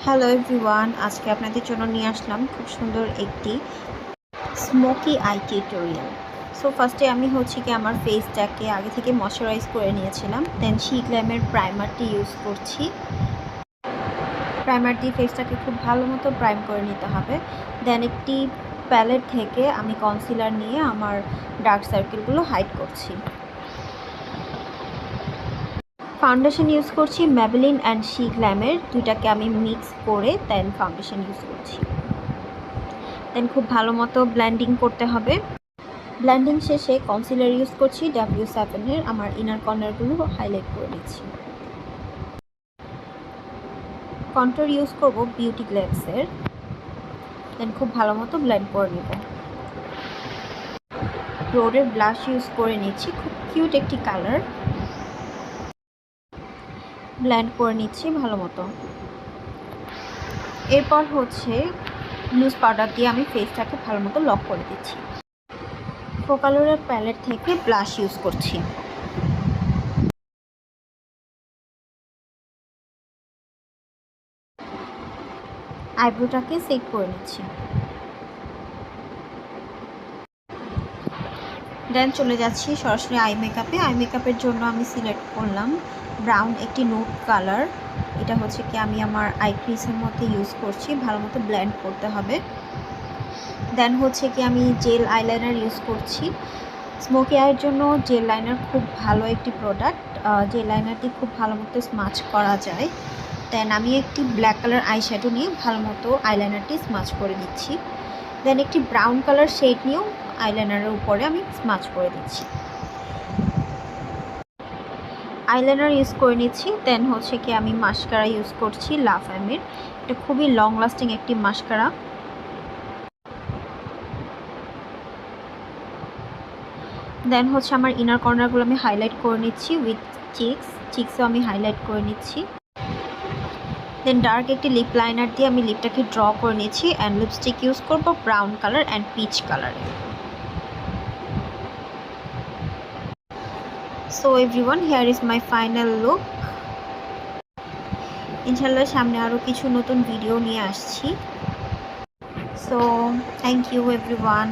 Hello everyone, আজকে আপনাদের জন্য নিয়ে আসলাম খুব সুন্দর একটি স্মোকি আই টিউটোরিয়াল। সো ফার্স্টে আমি আমার ফেসটাকে আগে থেকে ময়শ্চারাইজ করে নিয়েছিলাম। দেন গ্ল্যামের প্রাইমারটি ইউজ করছি। প্রাইমার দিয়ে ফেসটাকে খুব ভালো মতো প্রাইম করে নিতে হবে। দেন একটি প্যালেট থেকে আমি কনসিলার নিয়ে আমার ডার্ক সার্কেলগুলো হাইড করছি। ফাউন্ডেশন ইউজ করছি ম্যাবেলিন অ্যান্ড গ্ল্যামের, দুইটাকে আমি মিক্স করে দেন ফাউন্ডেশন ইউজ করছি। দেন খুব ভালো মতো ব্লেন্ডিং করতে হবে। ব্লেন্ডিং শেষে কনসিলার ইউজ করছি W7-এর, আমার ইনার কর্নারগুলো হাইলাইট করে নিচ্ছি। কন্ট্রোর ইউজ করব বিউটি গ্লেক্সের। দেন খুব ভালো মতো ব্লেন্ড করে নেব। রোডের ব্লাশ ইউজ করে নিচ্ছি, খুব কিউট একটি কালার। ব্লেন্ড করে নিচ্ছি ভালো মতো। এরপর লুজ পাউডার দিয়ে আমি ফেসটাকে ভালো মতো লক করে দিচ্ছি। ফোকালোরের প্যালেট থেকে ব্লাশ ইউজ করছি। আইব্রোটাকে সেট করে নিচ্ছি। দেন চলে যাচ্ছি সরাসরি আই মেকআপে। আই মেকআপের জন্য আমি সিলেক্ট করলাম ব্রাউন একটি নুড কালার। এটা আমি আমার আই ক্রিজের মধ্যে ইউজ করছি, ভালো মতো ব্লেন্ড করতে হবে। দেন আমি জেল আইলাইনার ইউজ করছি। স্মোকি আইয়ের জন্য জেল লাইনার খুব ভালো একটি প্রোডাক্ট। জেল লাইনারটি খুব ভালো মতো স্মাচ করা যায়। দেন আমি একটি ব্ল্যাক কালার আই শ্যাডো নিয়ে ভালো মতো আইলাইনারটি স্মাচ করে দিচ্ছি। দেন একটি ব্রাউন কালার শেড নিয়েও আইলাইনারের উপরে আমি স্মাচ করে দিচ্ছি। আইলাইনার ইউজ করে নিচ্ছি। দেন আমি মাস্কারা ইউজ করছি লাফামের। এটা খুবই লং লাস্টিং একটি মাস্কারা। দেন আমার ইনার কর্নারগুলো আমি হাইলাইট করে নিচ্ছি উইথ চিক্সও আমি হাইলাইট করে নিচ্ছি। দেন ডার্ক একটি লিপ লাইনার দিয়ে আমি লিপটাকে ড্র করে নিচ্ছি অ্যান্ড লিপস্টিক ইউজ করব ব্রাউন কালার অ্যান্ড পিচ কালারে। So everyone, here is my final look. ইনশাল্লাহ সামনে আরও কিছু নতুন ভিডিও নিয়ে আসছি। So thank you everyone.